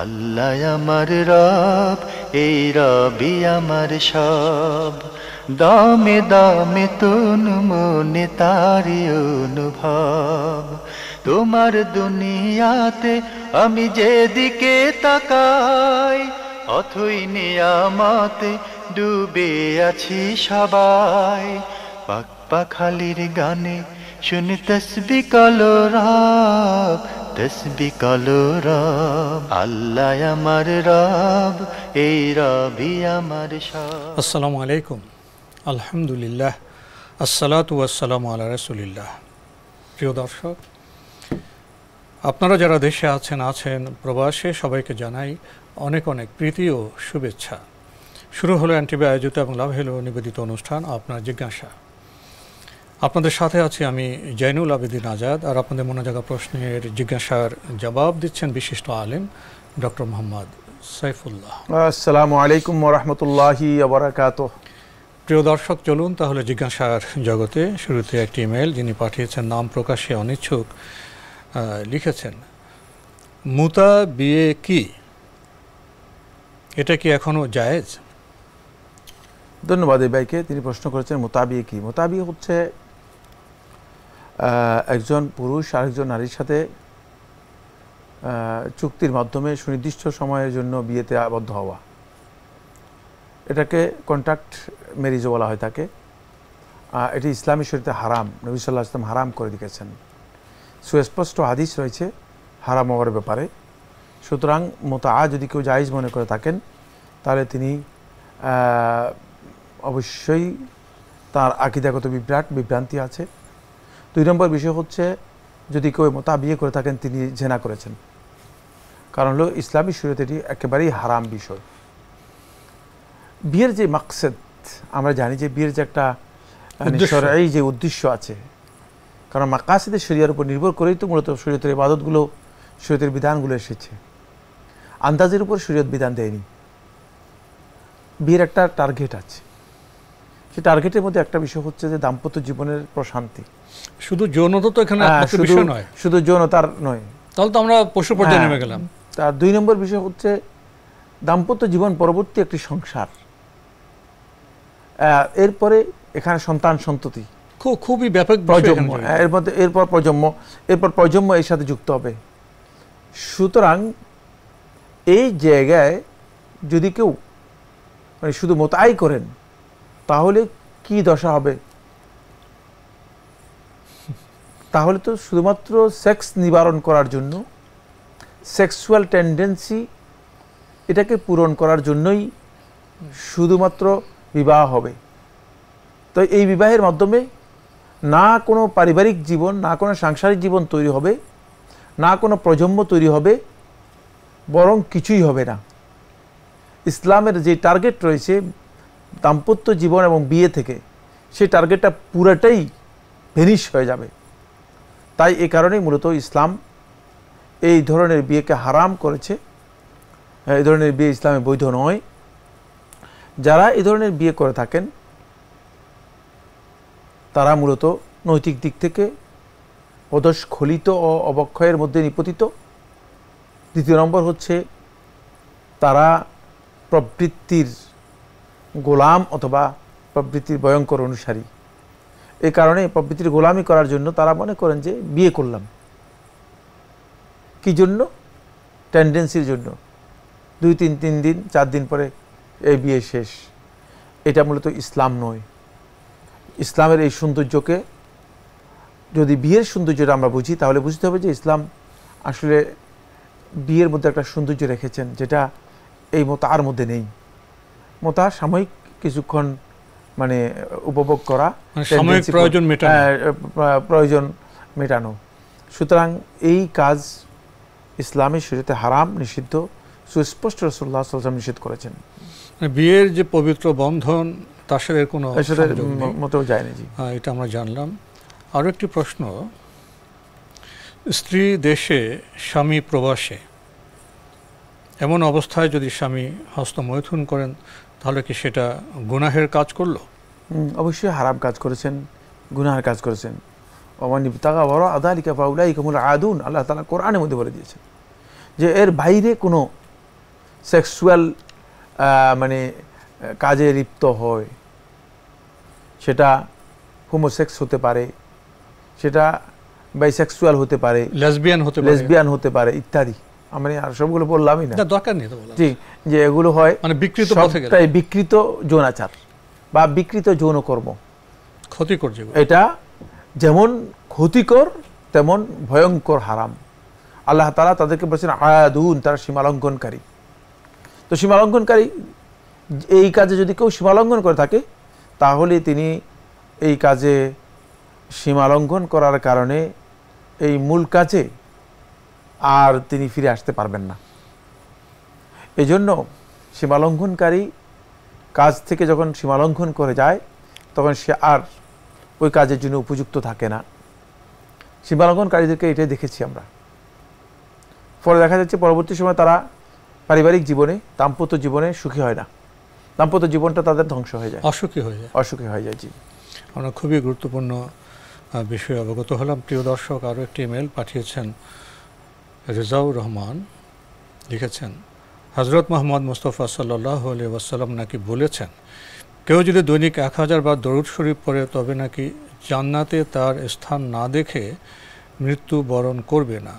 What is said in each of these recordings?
আল্লাহ আমার রব, এই রবি আমার সব। দামে দামে তুন মনে তারি অনুভব। তোমার দুনিয়াতে আমি যেদিকে তাকাই, অথই নিয়ামতে ডুবে আছি সবাই। পাক পাখালির গানে শুনি তসবিহ কালো রব, তসবিহ কালো রব। আল্লাহ আমার রব, এই রবি আমার সব। আসসালামু আলাইকুম, আলহামদুলিল্লাহ, আসসালাতু ওয়াসসালামু আলা রাসূলিল্লাহ। প্রিয় দর্শক, আপনারা যারা দেশে আছেন প্রবাসে, সবাইকে জানাই অনেক অনেক প্রীতি ও শুভেচ্ছা। শুরু হলো এনটিভি আয়োজিত এবং লাভ হলো নিবেদিত অনুষ্ঠান আপনার জিজ্ঞাসা। আপনাদের সাথে আছি আমি জয়নুল আবেদিন আজাদ, আর আপনাদের মনে জাগা প্রশ্নের জিজ্ঞাসার জবাব দিচ্ছেন বিশিষ্ট আলেম ডক্টর মোহাম্মদ সাইফুল্লাহ। আসসালামু আলাইকুম ওয়া রাহমাতুল্লাহি ওয়া বারাকাতুহু। প্রিয় দর্শক, চলুন তাহলে জিজ্ঞাসার জগতে। শুরুতে একটি ইমেল যিনি পাঠিয়েছেন নাম প্রকাশে অনিচ্ছুক, লিখেছেন, মুতা বিয়ে কি, এটা কি এখনো জায়েজ? ধন্যবাদ এই ভাইকে, তিনি প্রশ্ন করেছেন মুতাবিয়ে কি। মুতাবিয়ে হচ্ছে একজন পুরুষ আরেকজন নারীর সাথে চুক্তির মাধ্যমে সুনির্দিষ্ট সময়ের জন্য বিয়েতে আবদ্ধ হওয়া। এটাকে কন্ট্রাক্ট ম্যারেজও বলা হয় থাকে। এটি ইসলামী শরীয়তে হারাম, নবী সাল্লাল্লাহু আলাইহি ওয়াসাল্লাম হারাম করে দিয়েছেন। সুস্পষ্ট হাদিস রয়েছে হারাম হওয়ার ব্যাপারে। সুতরাং মুতাআ যদি কেউ জায়েজ মনে করে থাকেন, তাহলে তিনি অবশ্যই তার আকীদাগত বিভ্রান্তি আছে। 2 নম্বর বিষয় হচ্ছে, যদি কেউ মুতা বিয়ে করে থাকেন তিনি জেনা করেছেন। কারণ হলো ইসলামী শরীয়তে এটি একেবারেই হারাম বিষয়। বিয়ের যে মাকসাদ, আমরা জানি যে বিয়ের যে একটা শরঈ যে উদ্দেশ্য আছে, কারণ মাকাসিদে শরিয়ার উপর নির্ভর করেই তো মূলত শরীয়তের ইবাদতগুলো, শরীয়তের বিধানগুলো এসেছে। আন্দাজের উপর শরীয়ত বিধান দেয়নি। বিয়ের একটা টার্গেট আছে, সেই টার্গেটের মধ্যে একটা বিষয় হচ্ছে যে দাম্পত্য জীবনের প্রশান্তি। শুধু যৌনতা তো এখানে একমাত্র বিষয় নয়, শুধু যৌনতার নয়, তাহলে তো আমরা পশু পর্যায়ে নেমে গেলাম। তার 2 নম্বর বিষয় হচ্ছে দাম্পত্য জীবন পরবর্তী একটি সংসার। এরপরে এখানে সন্তান সন্ততি, খুবই ব্যাপক প্রজন্ম, এরপর প্রজন্ম এর সাথে যুক্ত হবে। সুতরাং এই জায়গায় যদি কেউ শুধু মোতাই করেন, তাহলে কি দশা হবে? তাহলে তো শুধুমাত্র সেক্স নিবারণ করার জন্য, সেক্সুয়াল টেন্ডেন্সি এটাকে পূরণ করার জন্যই শুধুমাত্র বিবাহ হবে। তো এই বিবাহের মাধ্যমে না কোনো পারিবারিক জীবন, না কোনো সাংসারিক জীবন তৈরি হবে, না কোনো প্রজন্ম তৈরি হবে, বরং কিছুই হবে না। ইসলামের যে টার্গেট রয়েছে দাম্পত্য জীবন এবং বিয়ে থেকে, সেই টার্গেটটা পুরোটাই ভেনিশ হয়ে যাবে। তাই এই কারণেই মূলত ইসলাম এই ধরনের বিয়েকে হারাম করেছে। এই ধরনের বিয়ে ইসলামে বৈধ নয়। যারা এই ধরনের বিয়ে করে থাকেন তারা মূলত নৈতিক দিক থেকে অদস্খলিত ও অবক্ষয়ের মধ্যে নিপতিত। 2 নম্বর হচ্ছে তারা প্রবৃত্তির গোলাম অথবা প্রবৃত্তির ভয়ঙ্কর অনুসারী। এই কারণে প্রবৃত্তির গোলামি করার জন্য তারা মনে করেন যে বিয়ে করলাম, কি জন্য? টেন্ডেন্সির জন্য। 2-3 দিন 4 দিন পরে এই বিয়ে শেষ। এটা মূলত ইসলাম নয়। ইসলামের এই সৌন্দর্যকে, যদি বিয়ের সৌন্দর্যটা আমরা বুঝি, তাহলে বুঝতে হবে যে ইসলাম আসলে বিয়ের মধ্যে একটা সৌন্দর্য রেখেছেন, যেটা এই মোতার মধ্যে নেই। মোতা সাময়িক কিছুক্ষণ উপভোগ করা, প্রয়োজন মেটানো। সুতরাং এই কাজ ইসলামী শরীয়তে হারাম, নিষিদ্ধ, সুস্পষ্ট রাসূলুল্লাহ সাল্লাল্লাহু আলাইহি ওয়াসাল্লাম নিষেধ করেছেন। বিয়ের যে পবিত্র বন্ধন, তার সাথে কোনো মতেও যায়নি। জি, এটা আমরা জানলাম। আরও একটি প্রশ্ন, স্ত্রী দেশে স্বামী প্রবাসে, এমন অবস্থায় যদি স্বামী হস্তমৈথুন করেন, তাহলে কি সেটা গুনাহের কাজ করলো? অবশ্যই হারাম কাজ করেছেন, গুনাহের কাজ করেছেন। ওমান ইবতাগা ওয়ারা যালিকা ফাউলাইকা হুমুল আদুন, আল্লাহ তাআলা কোরআনের মধ্যে বলে দিয়েছেন যে এর বাইরে কোনো সেক্সুয়াল মানে কাজে লিপ্ত হয়, সেটা হোমোসেক্স হতে পারে, সেটা বাইসেক্সুয়াল হতে পারে, লেসবিয়ান হতে পারে ইত্যাদি। আমি আর সবগুলো বললামই না, দরকার নেই তো বলা। জি, যে এগুলো হয় মানে বিকৃত পথে গেলে, সবটাই বিকৃত যৌনাচার বা বিকৃত যৌনকর্ম, ক্ষতিকর। এটা যেমন ক্ষতিকর তেমন ভয়ঙ্কর হারাম। আল্লাহ তাআলা তাদেরকে বলেছেন আয়াদুন, তারা সীমালঙ্ঘনকারী। তো সীমালঙ্ঘনকারী, এই কাজে যদি কেউ সীমালঙ্ঘন করে থাকে তাহলে তিনি এই কাজে সীমালঙ্ঘন করার কারণে এই মূল কাজে আর তিনি ফিরে আসতে পারবেন না। এই জন্য সীমালঙ্ঘনকারী কাজ থেকে যখন সীমালঙ্ঘন করে যায় তখন সে আর ওই কাজের জন্য উপযুক্ত থাকে না। সীমালঙ্ঘনকারীদেরকে এটাই দেখেছি আমরা। ফলে দেখা যাচ্ছে পরবর্তী সময় তারা পারিবারিক জীবনে, দাম্পত্য জীবনে সুখী হয় না, দাম্পত্য জীবনটা তাদের ধ্বংস হয়ে যায়, অসুখী হয়ে যায়। জি, আমরা খুবই গুরুত্বপূর্ণ বিষয়ে অবগত হলাম। প্রিয় দর্শক, আরও একটি ইমেল পাঠিয়েছেন রেজাউর রহমান, লিখেছেন, হযরত মুহাম্মদ মুস্তাফা সাল্লাল্লাহু আলাইহি ওয়াসাল্লাম নাকি বলেছেন, কেউ যদি দৈনিক 1000 বার দরুদ শরীফ পড়ে তবে নাকি জান্নাতে তার স্থান না দেখে মৃত্যু বরণ করবে না।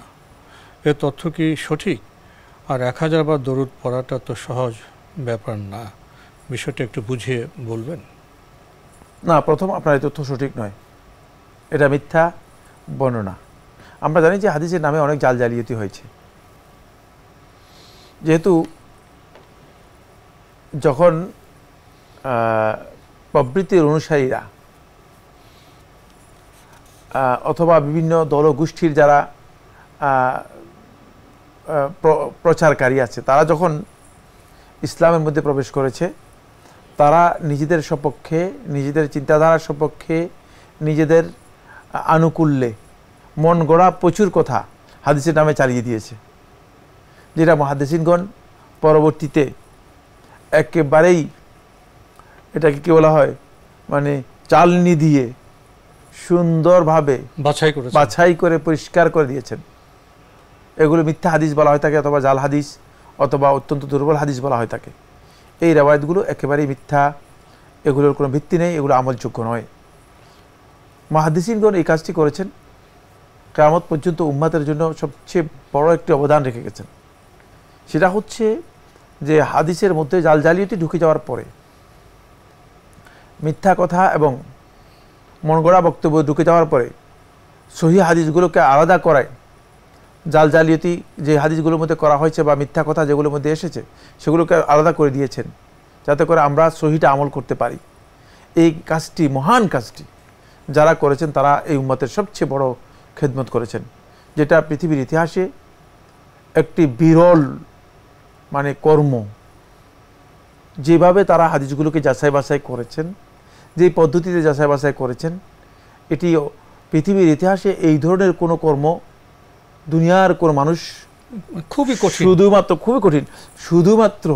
এ তথ্য কি সঠিক? আর 1000 বার দরুদ পড়াটা তো সহজ ব্যাপার না, বিষয়টা একটু বুঝিয়ে বলবেন? না, প্রথম আপনার এই তথ্য সঠিক নয়, এটা মিথ্যা বর্ণনা। আমরা জানি যে হাদিসের নামে অনেক জাল জালিয়াতি হয়েছে। যেহেতু যখন প্রবৃত্তির অনুসারীরা অথবা বিভিন্ন দলগোষ্ঠীর যারা প্রচারকারী আছে, তারা যখন ইসলামের মধ্যে প্রবেশ করেছে, তারা নিজেদের সপক্ষে, নিজেদের চিন্তাধারার সপক্ষে, নিজেদের আনুকূল্যে মন গড়া প্রচুর কথা হাদিসের নামে চালিয়ে দিয়েছে, যেটা মুহাদ্দিসিনগণ পরবর্তীতে একেবারেই এটাকে কি বলা হয়, মানে চালনি দিয়ে সুন্দরভাবে বাছাই করে পরিষ্কার করে দিয়েছেন। এগুলো মিথ্যা হাদিস বলা হয় থাকে, অথবা জাল হাদিস, অথবা অত্যন্ত দুর্বল হাদিস বলা হয় থাকে। এই রেওয়ায়েতগুলো একেবারেই মিথ্যা, এগুলোর কোনো ভিত্তি নেই, এগুলো আমলযোগ্য নয়। মুহাদ্দিসিনগণ এই কাজটি করেছেন, কিয়ামত পর্যন্ত উম্মতের জন্য সবচেয়ে বড় একটি অবদান রেখে গেছেন। সেটা হচ্ছে যে হাদিসের মধ্যে জাল জালিয়াতি ঢুকে যাওয়ার পরে, মিথ্যা কথা এবং মনগড়া বক্তব্য ঢুকে যাওয়ার পরে সহিহ হাদিসগুলোকে আলাদা করায়, জাল জালিয়াতি যে হাদিসগুলোর মধ্যে করা হয়েছে বা মিথ্যা কথা যেগুলোর মধ্যে এসেছে সেগুলোকে আলাদা করে দিয়েছেন, যাতে করে আমরা সহিটা আমল করতে পারি। এই কাজটি, মহান কাজটি যারা করেছেন তারা এই উম্মতের সবচেয়ে বড় খেদমত করেছেন, যেটা পৃথিবীর ইতিহাসে একটি বিরল মানে কর্ম। যেভাবে তারা হাদিসগুলোকে যাচাই বাছাই করেছেন, যে পদ্ধতিতে যাচাই বাছাই করেছেন, এটি পৃথিবীর ইতিহাসে এই ধরনের কোনো কর্ম দুনিয়ার কোনো মানুষ, খুবই কঠিন, খুবই কঠিন, শুধুমাত্র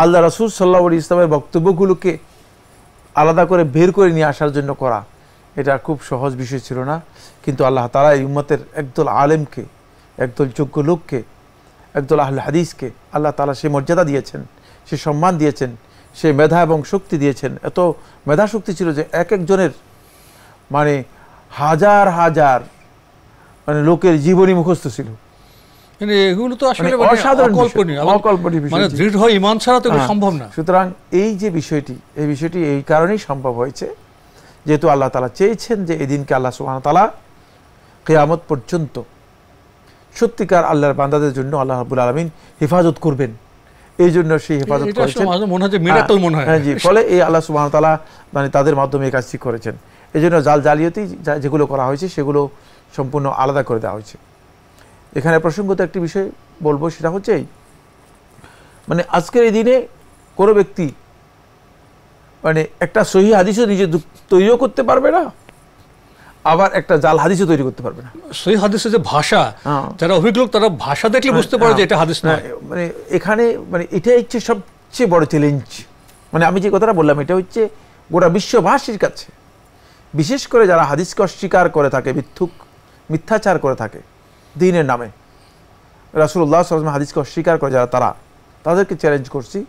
আল্লাহ রাসূল সাল্লাল্লাহু আলাইহি ইসলামের বক্তব্যগুলোকে আলাদা করে বের করে নিয়ে আসার জন্য করা, এটা খুব সহজ বিষয় ছিল না। কিন্তু আল্লাহ তাআলা এই উম্মতের একদল আলেমকে, একদল যোগ্য লোককে, একদল আহলে হাদিসকে আল্লাহ তাআলা সে মর্যাদা দিয়েছেন, সে সম্মান দিয়েছেন, সে মেধা এবং শক্তি দিয়েছেন। এত মেধা শক্তি ছিল যে এক একজনের মানে হাজার হাজার মানে লোকের জীবনী মুখস্থ ছিল। এগুলো তো আসলে অকল্পনীয়, মানে দৃঢ় ঈমান ছাড়া তো সম্ভব না। সুতরাং এই যে বিষয়টি, এই বিষয়টি এই কারণেই সম্ভব হয়েছে যেহেতু আল্লাহ তাআলা চেয়েছেন যে এই দিনকে আল্লাহ সুবহানাহু ওয়া তাআলা কিয়ামত পর্যন্ত সত্যিকার আল্লাহর বান্দাদের জন্য আল্লাহ রাব্বুল আলামিন হেফাজত করবেন। এই জন্য সেই হেফাজত করেছেন, ফলে এই আল্লাহ সুবহানাহু ওয়া তাআলা মানে তাদের মাধ্যমে এই কাজটি করেছেন। এই জন্য জাল জালিয়াতি যেগুলো করা হয়েছে সেগুলো সম্পূর্ণ আলাদা করে দেওয়া হয়েছে। এখানে প্রসঙ্গত একটি বিষয় বলবো, সেটা হচ্ছে এই, মানে আজকের এই দিনে কোনো ব্যক্তি মানে একটা সহিহ হাদিসও নিজে তৈরিও করতে পারবে না, আবার একটা জাল হাদিসও তৈরি করতে পারবে না। সহিহ হাদিসের যে ভাষা, যারা অভিজ্ঞ তারা ভাষা দেখলে বুঝতে পারে যে এটা হাদিস না। মানে এখানে মানে এটাই হচ্ছে সবচেয়ে বড় চ্যালেঞ্জ। মানে আমি যে কথাটা বললাম, এটা হচ্ছে গোটা বিশ্ববাসীর কাছে, বিশেষ করে যারা হাদিসকে অস্বীকার করে থাকে, মিথ্যাচার করে থাকে দ্বীনের নামে, রাসূলুল্লাহ সাল্লাল্লাহু আলাইহি ওয়াসাল্লাম হাদিসকে অস্বীকার করে যারা, তাদেরকে চ্যালেঞ্জ করছি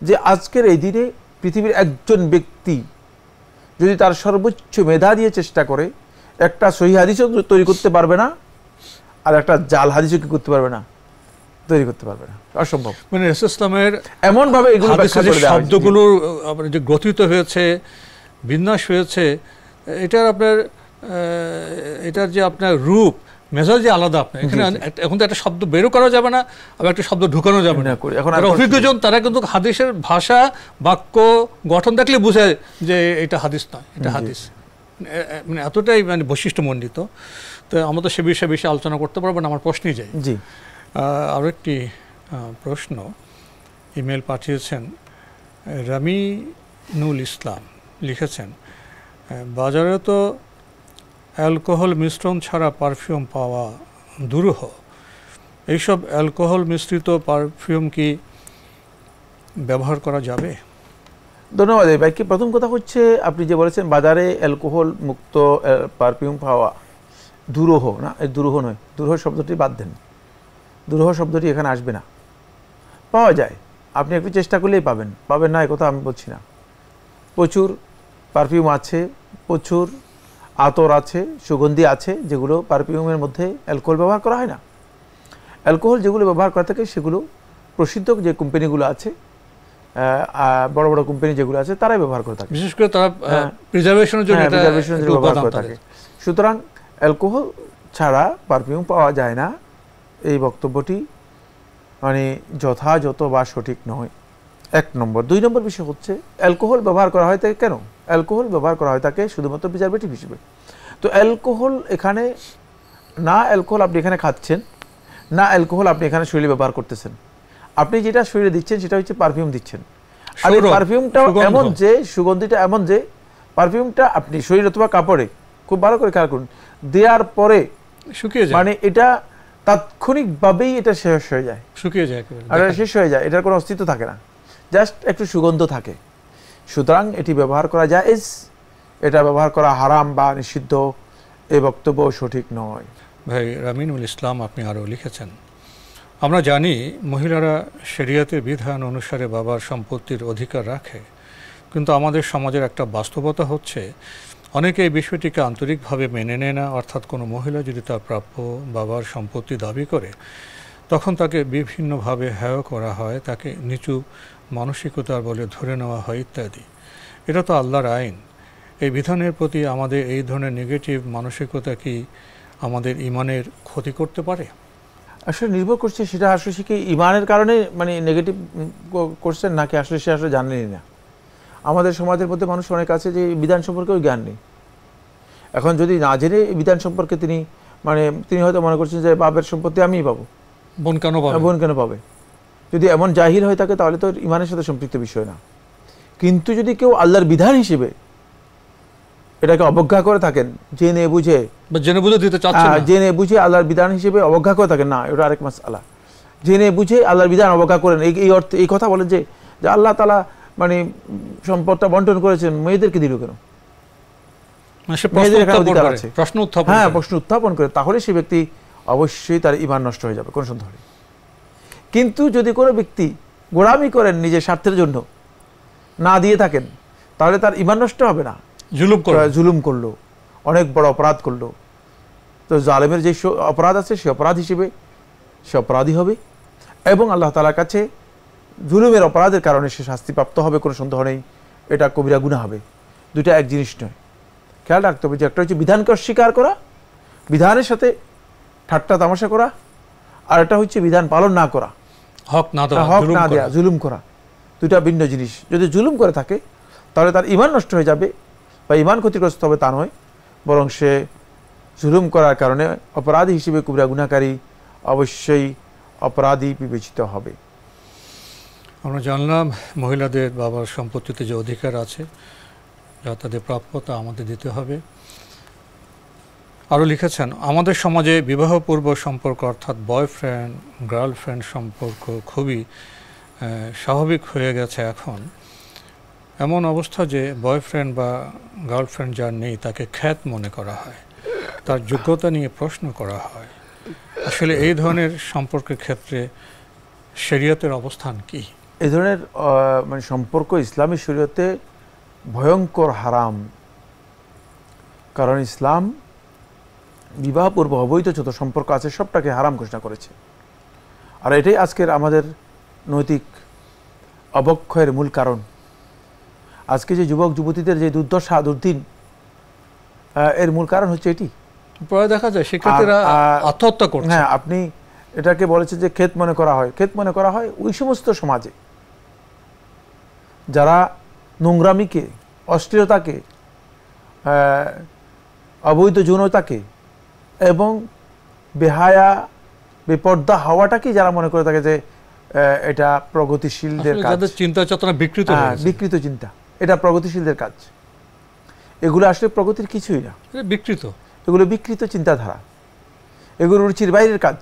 যে আজকের এই দিনে পৃথিবীর একজন ব্যক্তি যদি তার সর্বোচ্চ মেধা দিয়ে চেষ্টা করে একটা সহিহ হাদিসও তৈরি করতে পারবে না, আর একটা জাল হাদিসও কি করতে পারবে না, তৈরি করতে পারবে না, অসম্ভব। মানে রাসূল ইসলামের এমন ভাবে এগুলো ব্যাখ্যা করে দেওয়া হয়েছে, শব্দগুলো যে গ্রথিত হয়েছে, বিন্যাস হয়েছে, এটার আপনার এটার যে আপনার রূপ মেজাজ যে আলাদা। আপনার এখানে এখন তো একটা শব্দ বেরও করা যাবে না, আবার একটা শব্দ ঢুকানো যাবে না। অভিজ্ঞজন তারা কিন্তু হাদিসের ভাষা বাক্য গঠন দেখলে বুঝে যে এটা হাদিস নয়, এটা হাদিস, মানে এতটাই মানে বৈশিষ্ট্যমণ্ডিত। তো আমরা তো সে বিষয়ে বেশি আলোচনা করতে পারবো না, আমার প্রশ্নই যাই। জি, আরও একটি প্রশ্ন ইমেল পাঠিয়েছেন রামিনুল ইসলাম, লিখেছেন বাজারে তো অ্যালকোহল মিশ্রণ ছাড়া পারফিউম পাওয়া দুরূহ, এইসব অ্যালকোহল মিশ্রিত পারফিউম কি ব্যবহার করা যাবে? ধন্যবাদ এই ভাইকে। প্রথম কথা হচ্ছে আপনি যে বলেছেন বাজারে অ্যালকোহল মুক্ত পারফিউম পাওয়া দুরূহ, না, এই দুরূহ নয়, দুরূহ শব্দটি বাদ দেন, দুরূহ শব্দটি এখানে আসবে না। পাওয়া যায়, আপনি একটু চেষ্টা করলেই পাবেন, পাবেন না এই কথা আমি বলছি না। প্রচুর পারফিউম আছে, প্রচুর আতর আছে, সুগন্ধি আছে, যেগুলো পারফিউমের মধ্যে অ্যালকোহল ব্যবহার করা হয় না। অ্যালকোহল যেগুলো ব্যবহার করা থাকে সেগুলো প্রসিদ্ধ যে কোম্পানিগুলো আছে, বড় বড় কোম্পানি যেগুলো আছে তারাই ব্যবহার করে থাকে, বিশেষ করে তারা প্রিজার্ভেশনের জন্য ব্যবহার করে থাকে। সুতরাং অ্যালকোহল ছাড়া পারফিউম পাওয়া যায় না, এই বক্তব্যটি মানে যথাযথ বা সঠিক নয়, 1 নম্বর। 2 নম্বর বিষয় হচ্ছে অ্যালকোহল ব্যবহার করা হয় থাকে কেন? অ্যালকোহল ব্যবহার করা হয় থাকে শুধুমাত্র প্রিজারভেটিভ হিসেবে। তো অ্যালকোহল এখানে না, অ্যালকোহল আপনি এখানে খাচ্ছেন না, অ্যালকোহল আপনি এখানে শরীরে ব্যবহার করতেছেন। আপনি যেটা শরীরে দিচ্ছেন সেটা হচ্ছে পারফিউম দিচ্ছেন। আর এই পারফিউমটা এমন যে, সুগন্ধিটা এমন যে, পারফিউমটা আপনি শরীর অথবা কাপড়ে খুব ভালো করে খেয়াল করুন, দেওয়ার পরে শুকিয়ে যায়, মানে এটা তাৎক্ষণিকভাবেই এটা শেষ হয়ে যায়, শুকিয়ে যায়, আর শেষ হয়ে যায়, এটার কোনো অস্তিত্ব থাকে না, জাস্ট একটু সুগন্ধ থাকে। সুতরাং এটি ব্যবহার করা জায়েজ, এটা ব্যবহার করা হারাম বা নিষিদ্ধ, এই বক্তব্য সঠিক নয়। ভাই রামিনুল ইসলাম আপনি আরও লিখেছেন আমরা জানি মহিলারা শরিয়তের বিধান অনুসারে বাবার সম্পত্তির অধিকার রাখে, কিন্তু আমাদের সমাজের একটা বাস্তবতা হচ্ছে অনেকে এই বিষয়টিকে আন্তরিকভাবে মেনে নেয় না। অর্থাৎ কোনো মহিলা যদি তার প্রাপ্য বাবার সম্পত্তি দাবি করে তখন তাকে বিভিন্নভাবে হেয় করা হয়, তাকে নিচু মানসিকতার বলে ধরে নেওয়া হয় ইত্যাদি। এটা তো আল্লাহর আইন। এই বিধানের প্রতি আমাদের এই ধরনের নেগেটিভ মানসিকতা কি আমাদের ইমানের ক্ষতি করতে পারে? আসলে নির্ভর করছে সেটা আসলে সে কি ইমানের কারণে মানে নেগেটিভ করছেন নাকি আসলে সে আসলে জানেনই না। আমাদের সমাজের মধ্যে মানুষ অনেক আছে যে বিধান সম্পর্কেও জ্ঞান নেই। এখন যদি না জেনে বিধান সম্পর্কে তিনি হয়তো মনে করছেন যে বাবার সম্পত্তি আমিই পাবো, বোন কেন পাবে। যদি এমন জাহিল হয়ে থাকে তাহলে তো ইমানের সাথে সম্পৃক্ত বিষয় না। কিন্তু যদি কেউ আল্লাহর বিধান হিসেবে এটাকে অবজ্ঞা করে থাকেন, জেনে বুঝে জেনে বুঝে আল্লাহর বিধান হিসেবে অবজ্ঞা করে থাকেন, না, এটা আরেক মাসআলা। জেনে বুঝে আল্লাহর বিধান অবজ্ঞা করেন, এই অর্থে এই কথা বলেন যে আল্লাহ তাআলা মানে সম্পদটা বন্টন করেছেন, মেয়েদেরকে দিল কেন? প্রশ্ন উত্থাপন করে, তাহলে সেই ব্যক্তি অবশ্যই তার ঈমান নষ্ট হয়ে যাবে, কোন সন্দেহ নেই। কিন্তু যদি কোনো ব্যক্তি গোলামি করেন নিজের স্বার্থের জন্য, না দিয়ে থাকেন, তাহলে তার ঈমান নষ্ট হবে না। জুলুম করলো, অনেক বড় অপরাধ করলো, তো জালেমের যে অপরাধ আছে সে অপরাধ হিসেবে সে অপরাধী হবে, এবং আল্লাহ তাআলার কাছে জুলুমের অপরাধের কারণে সে শাস্তিপ্রাপ্ত হবে, কোনো সন্দেহ নেই। এটা কবিরা গুনাহ হবে। দুইটা এক জিনিস নয়, খেয়াল রাখতে হবে যে একটা হচ্ছে বিধানকে অস্বীকার করা, বিধানের সাথে ঠাট্টা তামাশা করা, আর একটা হচ্ছে বিধান পালন না করা, হক না দেওয়া, জুলুম করা। দুইটা ভিন্ন জিনিস। যদি জুলুম করে থাকে তাহলে তার ঈমান নষ্ট হয়ে যাবে বা ঈমান ক্ষতিগ্রস্ত হবে তা নয়, বরং সে জুলুম করার কারণে অপরাধী হিসেবে কবিরা গুনাহকারী অবশ্যই অপরাধী বিবেচিত হবে। আমরা জানলাম মহিলাদের বাবার সম্পত্তিতে যে অধিকার আছে, যা তাদের প্রাপ্যতা আমাদের দিতে হবে। আরও লিখেছেন আমাদের সমাজে বিবাহপূর্ব সম্পর্ক অর্থাৎ বয়ফ্রেন্ড গার্লফ্রেন্ড সম্পর্ক খুবই স্বাভাবিক হয়ে গেছে এখন। এমন অবস্থা যে বয়ফ্রেন্ড বা গার্লফ্রেন্ড যার নেই তাকে খ্যাত মনে করা হয়, তার যোগ্যতা নিয়ে প্রশ্ন করা হয়। আসলে এই ধরনের সম্পর্কের ক্ষেত্রে শরীয়তের অবস্থান কি? এই ধরনের মানে সম্পর্ক ইসলামী শরীয়তে ভয়ঙ্কর হারাম। কারণ ইসলাম বিবাহপূর্ব অবৈধ যত সম্পর্ক আছে সবটাকে হারাম ঘোষণা করেছে। আর এটাই আজকের আমাদের নৈতিক অবক্ষয়ের মূল কারণ। আজকে যে যুবক যুবতীদের যে দুর্দশা দুর্দিন, এর মূল কারণ হচ্ছে এটি। পরে দেখা যায় শিক্ষার্থীরা আত্মহত্যা করছে। হ্যাঁ, আপনি এটাকে বলেছেন যে ক্ষেত মনে করা হয়। ক্ষেত মনে করা হয় ওই সমস্ত সমাজে যারা নোংরামিকে, অশ্লীলতাকে, অবৈধ যৌনতাকে এবং বেহায়া বেপর্দা হওয়াটাকে যারা মনে করে থাকে যে এটা প্রগতিশীলদের কাজ, যাদের চিন্তা চেতনা বিকৃত হয়েছে, বিকৃত চিন্তা, এটা প্রগতিশীলদের কাজ। এগুলো আসলে প্রগতির কিছুই না, বিকৃত। এগুলো বিকৃত চিন্তাধারা, এগুলো রুচির বাইরের কাজ।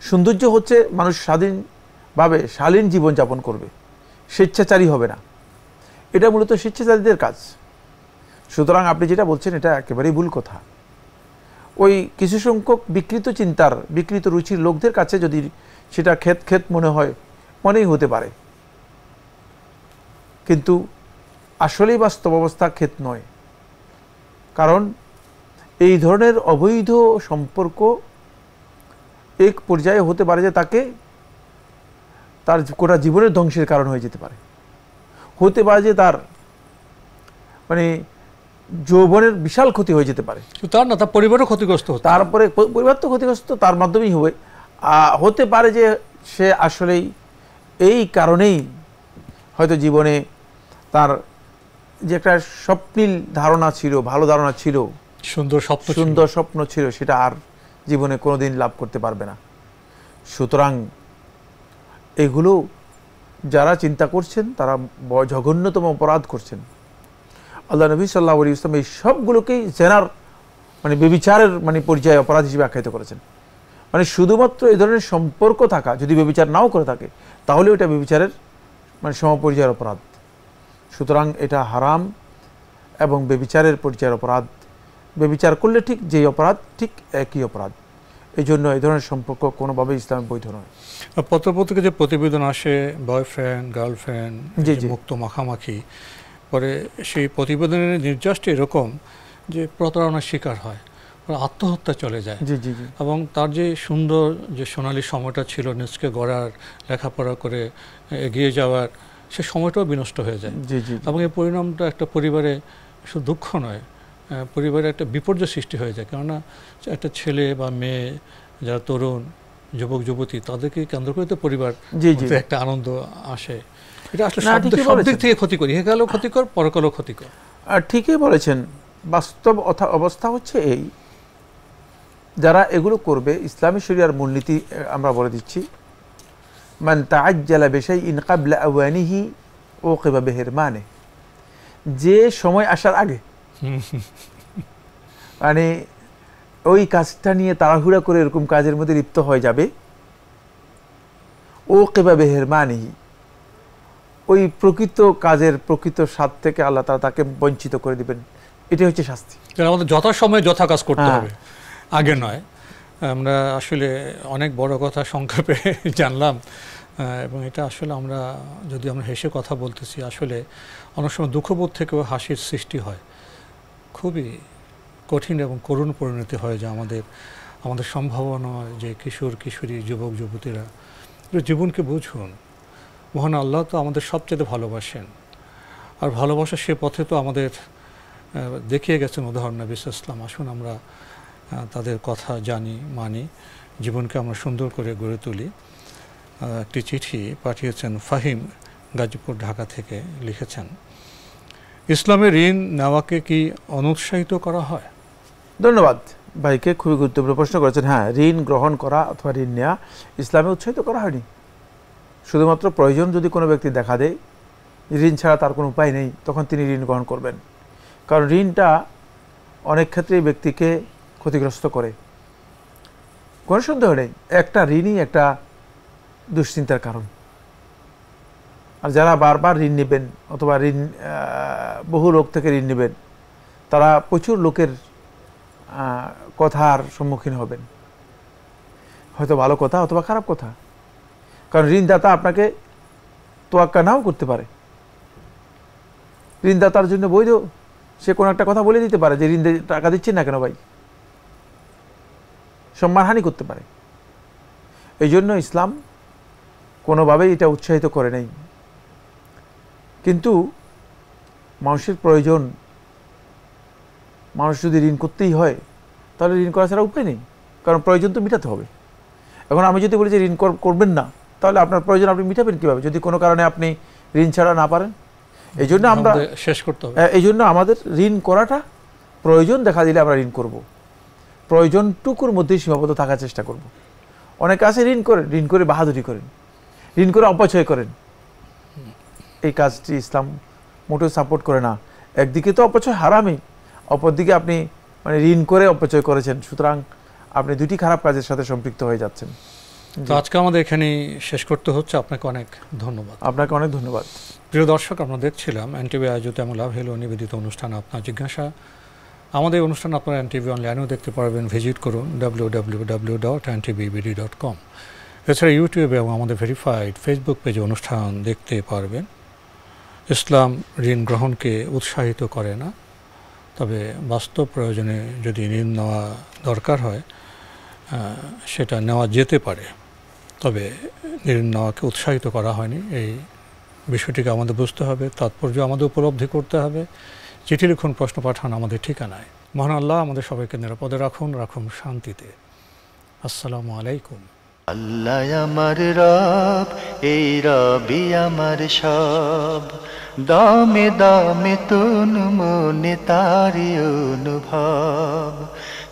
সৌন্দর্য হচ্ছে মানুষ স্বাধীনভাবে শালীন জীবনযাপন করবে, স্বেচ্ছাচারী হবে না। এটা মূলত স্বেচ্ছাচারীদের কাজ। সুতরাং আপনি যেটা বলছেন এটা একেবারেই ভুল কথা। ওই কিছু সংখ্যক বিকৃত চিন্তার, বিকৃত রুচির লোকদের কাছে যদি সেটা ক্ষেত ক্ষেত মনে হয়, মনেই হতে পারে, কিন্তু আসলেই বাস্তব অবস্থা ক্ষেত নয়। কারণ এই ধরনের অবৈধ সম্পর্ক এক পর্যায়ে হতে পারে যে তাকে তার গোটা জীবনের ধ্বংসের কারণ হয়ে যেতে পারে। হতে পারে যে তার মানে যৌবনের বিশাল ক্ষতি হয়ে যেতে পারে। তার না, তার পরিবারও ক্ষতিগ্রস্ত হতো। তারপরে পরিবার তো ক্ষতিগ্রস্ত তার মাধ্যমেই হবে। হতে পারে যে সে আসলেই এই কারণেই হয়তো জীবনে তার যে একটা স্বপ্নিল ধারণা ছিল, ভালো ধারণা ছিল, সুন্দর স্বপ্ন ছিল, সেটা আর জীবনে কোনোদিন লাভ করতে পারবে না। সুতরাং এগুলো যারা চিন্তা করছেন তারা জঘন্যতম অপরাধ করছেন। আল্লাহ নবী সাল্লাল্লাহু আলাইহি ওয়াসাল্লাম এই সবগুলোকেই জেনার মানে ব্যভিচারের মানে পর্যায়ে অপরাধ হিসেবে আখ্যায়িত করেছেন। মানে শুধুমাত্র এই ধরনের সম্পর্ক থাকা, যদি ব্যভিচার নাও করে থাকে, তাহলে ওটা ব্যভিচারের মানে সমপর্যায়ের অপরাধ। সুতরাং এটা হারাম এবং ব্যভিচারের পর্যায়ের অপরাধ। ব্যভিচার করলে ঠিক যেই অপরাধ, ঠিক একই অপরাধ। এই জন্য এই ধরনের সম্পর্ক কোনোভাবেই ইসলামে বৈধ নয়। পত্রপত্রিকা যে প্রতিবেদন আসে, বয়ফ্রেন্ড গার্লফ্রেন্ড মুক্ত মাখামাখি, পরে সেই প্রতিবেদনের নির্যাসটা এরকম যে প্রতারণার শিকার হয়, আত্মহত্যা চলে যায়। এবং তার যে সুন্দর যে সোনালী সময়টা ছিল নিজকে গড়ার, লেখাপড়া করে এগিয়ে যাওয়ার, সে সময়টাও বিনষ্ট হয়ে যায়। এবং এই পরিণামটা একটা পরিবারে শুধু দুঃখ নয়, পরিবারে একটা বিপর্যয় সৃষ্টি হয়ে যায়। কেননা একটা ছেলে বা মেয়ে যারা তরুণ, যুবক যুবতী, তাদেরকে কেন্দ্র করে তো পরিবার একটা আনন্দ আসে। এটা আসলে সব দিক থেকে ক্ষতিকর, ইহকালও ক্ষতিকর, পরকালও ক্ষতিকর। আর ঠিকই বলেছেন। বাস্তব অবস্থা হচ্ছে এই, যারা এগুলো করবে, ইসলামী শরিয়ার মূলনীতি আমরা বলে দিচ্ছি, মান তাআজ্জালা বিশাইইন ক্বাবলা আওয়ানিহি উকিবা বিহিরমানে। যে সময় আসার আগে মানে ওই কাজটা নিয়ে তাড়াহুড়া করে এরকম কাজের মধ্যে লিপ্ত হয়ে যাবে, উকিবা বিহিরমানিহি, ওই প্রকৃত কাজের প্রকৃত স্বাদ থেকে আল্লাহ তাআলা তাকে বঞ্চিত করে দিবেন। এটাই হচ্ছে শাস্তি। আমাদের যথাসময়ে যথা কাজ করতে হবে, আগে নয়। আমরা আসলে অনেক বড় কথা সংক্ষেপে জানলাম, এবং এটা আসলে আমরা যদি আমরা হেসে কথা বলতেছি, আসলে অনেক সময় দুঃখবোধ থেকেও হাসির সৃষ্টি হয়। খুবই কঠিন এবং করুণ পরিণতি হয় যে আমাদের সম্ভাবনা যে কিশোর কিশোরী, যুবক যুবতীরা জীবনকে বুঝুন। মহান আল্লাহ তো আমাদের সবচেয়ে ভালোবাসেন, আর ভালোবাসার সে পথে তো আমাদের দেখিয়ে গেছেন উদাহরণ নবী সাল্লাল্লাহু আলাইহি ওয়াসাল্লাম। আসুন আমরা তাদের কথা জানি, মানি, জীবনকে আমরা সুন্দর করে গড়ে তুলি। একটি চিঠি পাঠিয়েছেন ফাহিম, গাজীপুর, ঢাকা থেকে লিখেছেন, ইসলামে ঋণ নেওয়াকে কি অনুৎসাহিত করা হয়? ধন্যবাদ ভাইকে, খুবই গুরুত্বপূর্ণ প্রশ্ন করেছেন। হ্যাঁ, ঋণ গ্রহণ করা অথবা ঋণ নেওয়া ইসলামে উৎসাহিত করা হয়নি। শুধুমাত্র প্রয়োজন যদি কোনো ব্যক্তি দেখা দেয়, ঋণ ছাড়া তার কোনো উপায় নেই, তখন তিনি ঋণ গ্রহণ করবেন। কারণ ঋণটা অনেক ক্ষেত্রেই ব্যক্তিকে ক্ষতিগ্রস্ত করে, কোনো সন্দেহ নেই। একটা ঋণই একটা দুশ্চিন্তার কারণ। আর যারা বারবার ঋণ নেবেন অথবা বহু লোক থেকে ঋণ নেবেন, তারা প্রচুর লোকের কথার সম্মুখীন হবেন। হয়তো ভালো কথা অথবা খারাপ কথা, কারণ ঋণদাতা আপনাকে তোয়াক্কা নাও করতে পারে। ঋণদাতার জন্য বৈধ, সে কোনো একটা কথা বলে দিতে পারে যে ঋণ টাকা দিচ্ছেন না কেন ভাই, সম্মানহানি করতে পারে। এই জন্য ইসলাম কোনোভাবেই এটা উৎসাহিত করে নাই। কিন্তু মানুষের প্রয়োজন, মানুষ যদি ঋণ করতেই হয় তাহলে ঋণ করা ছাড়া উপায় নেই, কারণ প্রয়োজন তো মেটাতে হবে। এখন আমি যদি বলি যে ঋণ করবেন না, তাহলে আপনার প্রয়োজন আপনি মেটাবেন কীভাবে যদি কোনো কারণে আপনি ঋণ ছাড়া না পারেন? এই জন্য আমরা শেষ করতে হবে। এই জন্য আমাদের ঋণ করাটা, প্রয়োজন দেখা দিলে আমরা ঋণ করব, প্রয়োজনটুকুর মধ্যেই সীমাবদ্ধ থাকার চেষ্টা করব। অনেকে আছে ঋণ করেন, ঋণ করে বাহাদুরি করেন, ঋণ করে অপচয় করেন। এই কাজটি ইসলাম মোটেও সাপোর্ট করে না। একদিকে তো অপচয় হারামই, অপরদিকে আপনি মানে ঋণ করে অপচয় করেছেন, সুতরাং আপনি দুটি খারাপ কাজের সাথে সম্পৃক্ত হয়ে যাচ্ছেন। তো আজকে আমাদের এখানেই শেষ করতে হচ্ছে। আপনাকে অনেক ধন্যবাদ। আপনাকে অনেক ধন্যবাদ। প্রিয় দর্শক, আমরা দেখছিলাম এনটিভি আয়োজিত আমুল হেলো নিবেদিত অনুষ্ঠান আপনার জিজ্ঞাসা। আমাদের অনুষ্ঠান আপনারা এনটিভি অনলাইনেও দেখতে পারবেন, ভিজিট করুন www.ntvbd.com। এছাড়া ইউটিউবে এবং আমাদের ভেরিফাইড ফেসবুক পেজে অনুষ্ঠান দেখতে পারবেন। ইসলাম ঋণ গ্রহণকে উৎসাহিত করে না, তবে বাস্তব প্রয়োজনে যদি ঋণ নেওয়া দরকার হয় সেটা নেওয়া যেতে পারে, তবে ঋণ নেওয়াকে উৎসাহিত করা হয়নি। এই বিষয়টিকে আমাদের বুঝতে হবে, তাৎপর্য আমাদের উপলব্ধি করতে হবে। চিঠি লিখুন, প্রশ্ন পাঠান আমাদের ঠিকানায়। মহান আল্লাহ আমাদের সবাইকে নিরাপদে রাখুন, রাখুন শান্তিতে। আসসালামু আলাইকুম। আল্লাহ আমার রব, এই রবি আমার সব, দামে দামে তন মনে তারি অনুভব।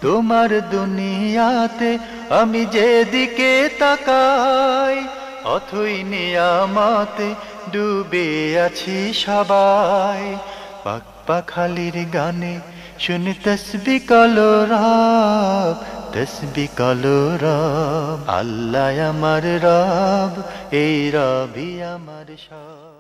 তোমার দুনিয়াতে আমি যেদিকে তাকাই, অথই নিয়ামতে ডুবে আছি সবাই। পাক পাখালির গানে শুনি তসবিহ কলরব, তসবিহ কলরব। আল্লাহ আমার রব, এই রবি আমার সব।